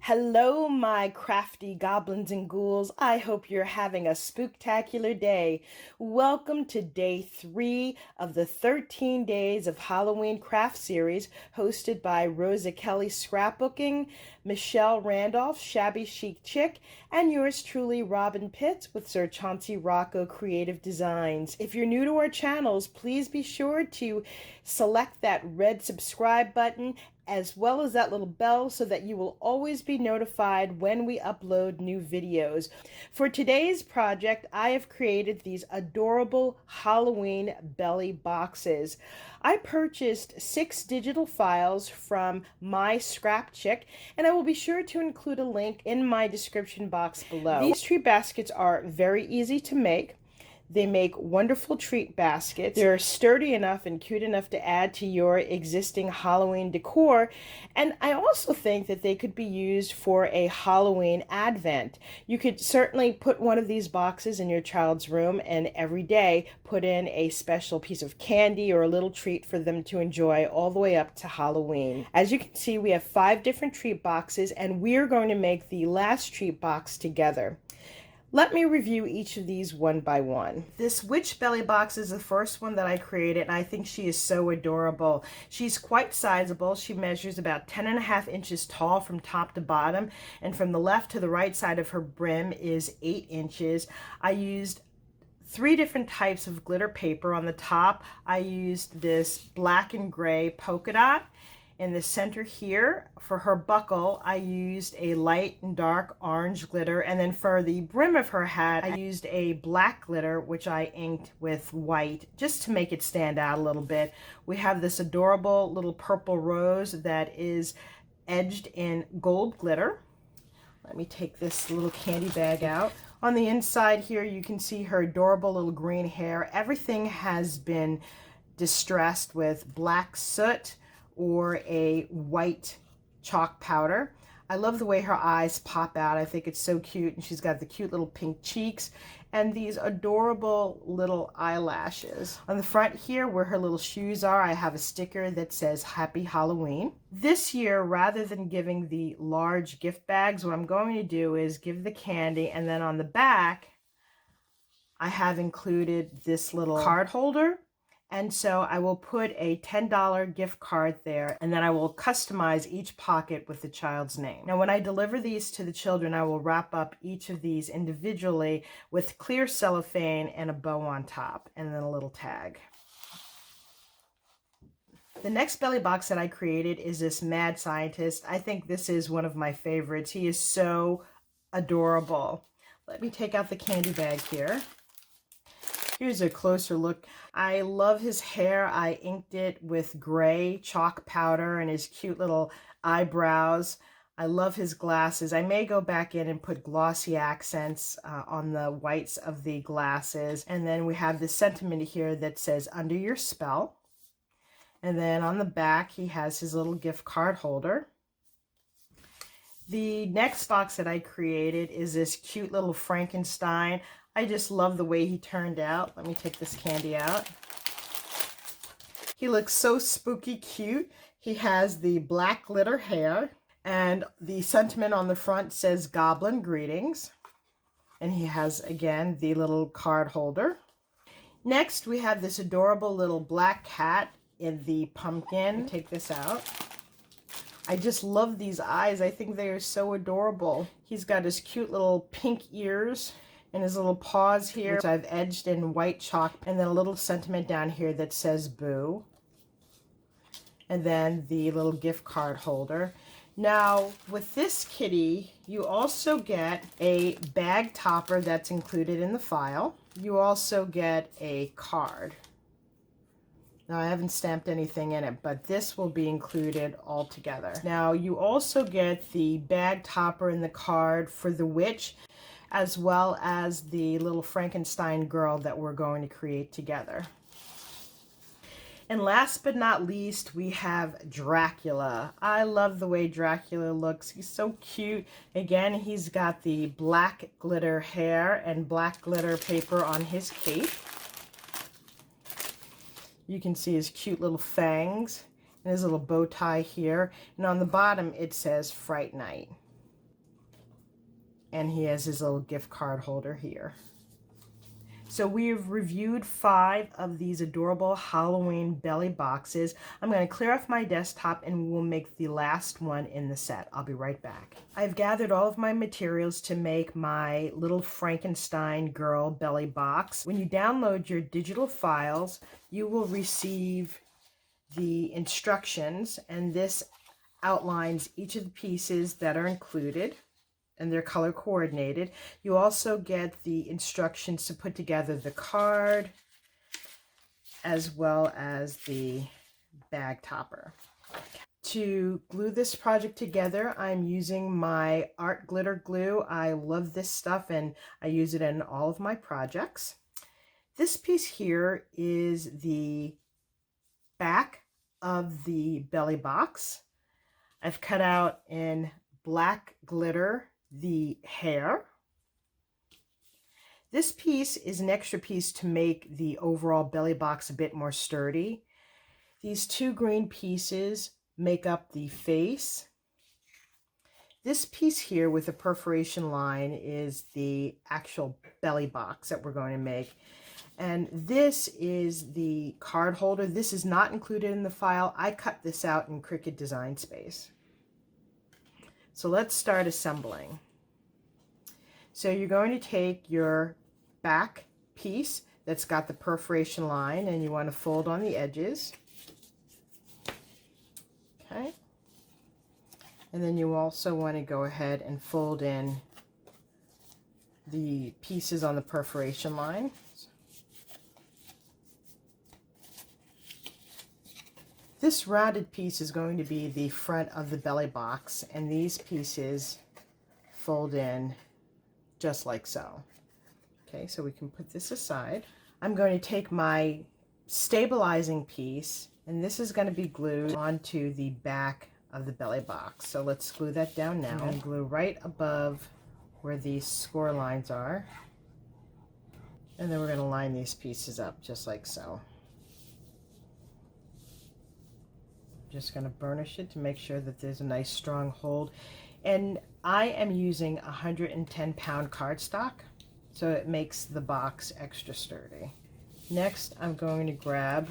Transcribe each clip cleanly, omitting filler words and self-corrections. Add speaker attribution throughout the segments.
Speaker 1: Hello, my crafty goblins and ghouls. I hope you're having a spooktacular day. Welcome to day 3 of the 13 Days of Halloween Craft Series hosted by Rosa Kelly Scrapbooking, Michelle Randolph, Shabby Chic Chick, and yours truly, Robyn Pitts with Sir Chauncey Rocco Creative Designs. If you're new to our channels, please be sure to select that red subscribe button as well as that little bell so that you will always be notified when we upload new videos. For today's project, I have created these adorable Halloween belly boxes. I purchased 6 digital files from MyScrapChic, and I will be sure to include a link in my description box below. These tree baskets are very easy to make. They make wonderful treat baskets. They're sturdy enough and cute enough to add to your existing Halloween decor. And I also think that they could be used for a Halloween advent. You could certainly put one of these boxes in your child's room and every day put in a special piece of candy or a little treat for them to enjoy all the way up to Halloween. As you can see, we have 5 different treat boxes, and we're going to make the last treat box together. Let me review each of these one by one. This witch belly box is the first one that I created, and I think she is so adorable. She's quite sizable. She measures about 10.5 inches tall from top to bottom, and from the left to the right side of her brim is 8 inches. I used 3 different types of glitter paper. On the top, I used this black and gray polka dot. In the center here, for her buckle, I used a light and dark orange glitter. And then for the brim of her hat, I used a black glitter, which I inked with white, just to make it stand out a little bit. We have this adorable little purple rose that is edged in gold glitter. Let me take this little candy bag out. On the inside here, you can see her adorable little green hair. Everything has been distressed with black soot or a white chalk powder. I love the way her eyes pop out. I think it's so cute, and she's got the cute little pink cheeks and these adorable little eyelashes. On the front here, where her little shoes are, I have a sticker that says Happy Halloween. This year, rather than giving the large gift bags, what I'm going to do is give the candy, and then on the back, I have included this little card holder. And so I will put a $10 gift card there, and then I will customize each pocket with the child's name. Now, when I deliver these to the children, I will wrap up each of these individually with clear cellophane and a bow on top, and then a little tag. The next belly box that I created is this Mad Scientist. I think this is one of my favorites. He is so adorable. Let me take out the candy bag here. Here's a closer look. I love his hair. I inked it with gray chalk powder and his cute little eyebrows. I love his glasses. I may go back in and put glossy accents on the whites of the glasses. And then we have this sentiment here that says, Under Your Spell. And then on the back, he has his little gift card holder. The next box that I created is this cute little Frankenstein. I just love the way he turned out. Let me take this candy out. He looks so spooky cute. He has the black glitter hair, and the sentiment on the front says Goblin Greetings. And he has, again, the little card holder. Next, we have this adorable little black cat in the pumpkin. Take this out. I just love these eyes. I think they are so adorable. He's got his cute little pink ears and his little paws here, which I've edged in white chalk, and then a little sentiment down here that says Boo. And then the little gift card holder. Now, with this kitty, you also get a bag topper that's included in the file. You also get a card. Now, I haven't stamped anything in it, but this will be included all together. Now, you also get the bag topper and the card for the witch, as well as the little Frankenstein girl that we're going to create together. And last but not least, we have Dracula. I love the way Dracula looks. He's so cute. Again, he's got the black glitter hair and black glitter paper on his cape. You can see his cute little fangs and his little bow tie here. And on the bottom, it says Fright Night. And he has his little gift card holder here. So we've reviewed 5 of these adorable Halloween belly boxes. I'm going to clear off my desktop and we'll make the last one in the set. I'll be right back. I've gathered all of my materials to make my little Frankenstein girl belly box. When you download your digital files, you will receive the instructions, and this outlines each of the pieces that are included, and they're color coordinated. You also get the instructions to put together the card as well as the bag topper. To glue this project together, I'm using my art glitter glue. I love this stuff and I use it in all of my projects. This piece here is the back of the belly box. I've cut out in black glitter the hair. This piece is an extra piece to make the overall belly box a bit more sturdy. These 2 green pieces make up the face. This piece here with the perforation line is the actual belly box that we're going to make. And this is the card holder. This is not included in the file. I cut this out in Cricut Design Space. So let's start assembling. So you're going to take your back piece that's got the perforation line and you want to fold on the edges. Okay. And then you also want to go ahead and fold in the pieces on the perforation line. This rounded piece is going to be the front of the belly box, and these pieces fold in just like so. Okay, so we can put this aside. I'm going to take my stabilizing piece, and this is going to be glued onto the back of the belly box. So let's glue that down now. I'm going to glue right above where these score lines are. And then we're going to line these pieces up just like so. Just going to burnish it to make sure that there's a nice strong hold. And I am using 110-pound cardstock, so it makes the box extra sturdy. Next, I'm going to grab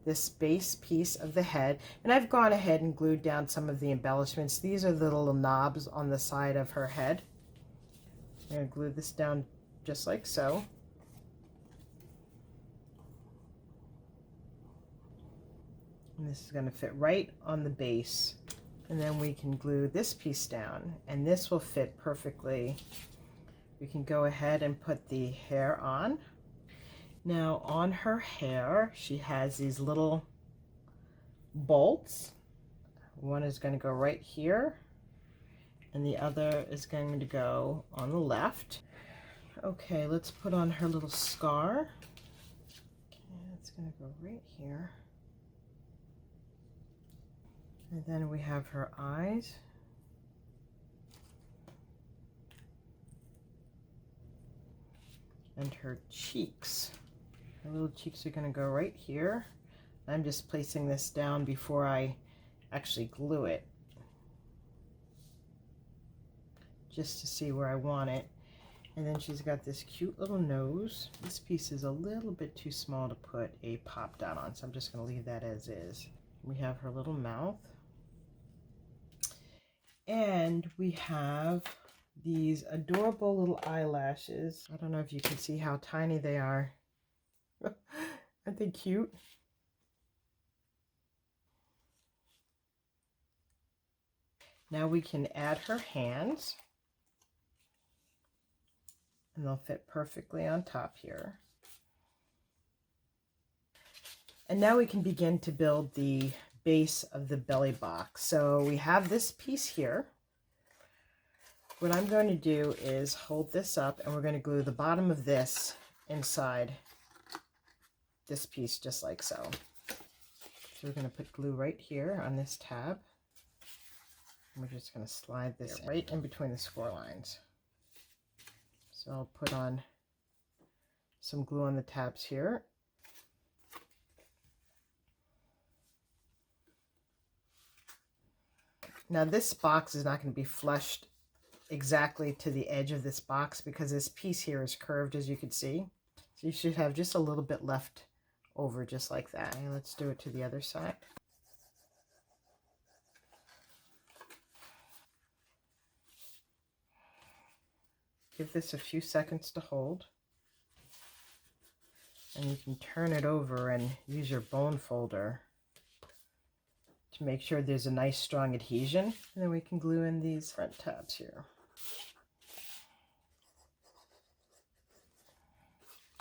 Speaker 1: this base piece of the head, and I've gone ahead and glued down some of the embellishments. These are the little knobs on the side of her head. I'm going to glue this down just like so. And this is going to fit right on the base. And then we can glue this piece down, and this will fit perfectly. We can go ahead and put the hair on. Now on her hair, she has these little bolts. One is going to go right here, and the other is going to go on the left. Okay, let's put on her little scar. Okay, it's going to go right here. And then we have her eyes. And her cheeks. Her little cheeks are going to go right here. I'm just placing this down before I actually glue it, just to see where I want it. And then she's got this cute little nose. This piece is a little bit too small to put a pop dot on, so I'm just going to leave that as is. We have her little mouth. And we have these adorable little eyelashes. I don't know if you can see how tiny they are. Aren't they cute? Now we can add her hands. And they'll fit perfectly on top here. And now we can begin to build the base of the belly box. So we have this piece here. What I'm going to do is hold this up, and we're going to glue the bottom of this inside this piece just like so. So we're going to put glue right here on this tab. And we're just going to slide this right in between the score lines. So I'll put on some glue on the tabs here. Now this box is not going to be flushed exactly to the edge of this box because this piece here is curved, as you can see. So you should have just a little bit left over, just like that. And let's do it to the other side. Give this a few seconds to hold. And you can turn it over and use your bone folder to make sure there's a nice strong adhesion. And then we can glue in these front tabs here.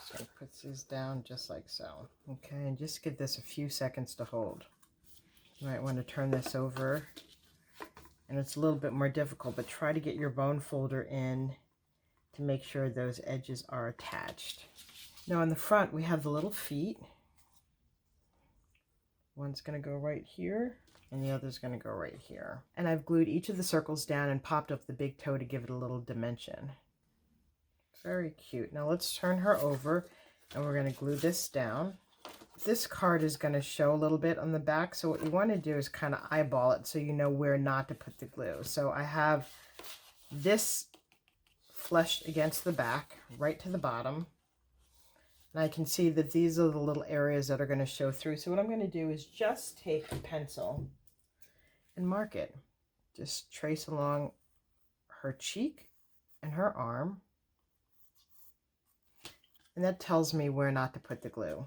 Speaker 1: So put these down just like so. Okay, and just give this a few seconds to hold. You might want to turn this over, and it's a little bit more difficult, but try to get your bone folder in to make sure those edges are attached. Now on the front we have the little feet. One's going to go right here and the other's going to go right here. And I've glued each of the circles down and popped up the big toe to give it a little dimension. Very cute. Now let's turn her over and we're going to glue this down. This card is going to show a little bit on the back, so what you want to do is kind of eyeball it so you know where not to put the glue. So I have this fleshed against the back, right to the bottom. And I can see that these are the little areas that are going to show through. So what I'm going to do is just take a pencil and mark it. Just trace along her cheek and her arm. And that tells me where not to put the glue.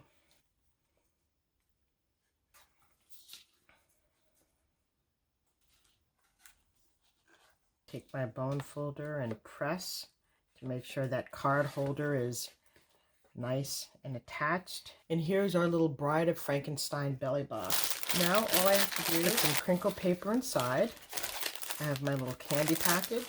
Speaker 1: Take my bone folder and press to make sure that card holder is nice and attached. And here's our little Bride of Frankenstein belly box. Now all I have to do is put some crinkle paper inside. I have my little candy package.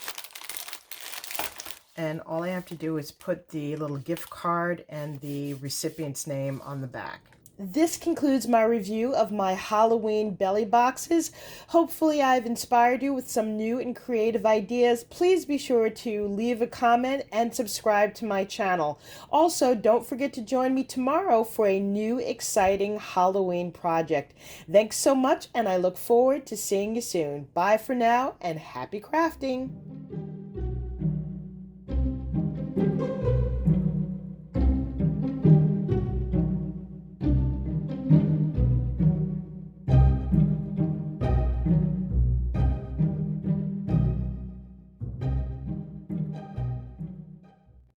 Speaker 1: And all I have to do is put the little gift card and the recipient's name on the back. This concludes my review of my Halloween belly boxes. Hopefully I've inspired you with some new and creative ideas. Please be sure to leave a comment and subscribe to my channel. Also, don't forget to join me tomorrow for a new exciting Halloween project. Thanks so much, and I look forward to seeing you soon. Bye for now, and happy crafting!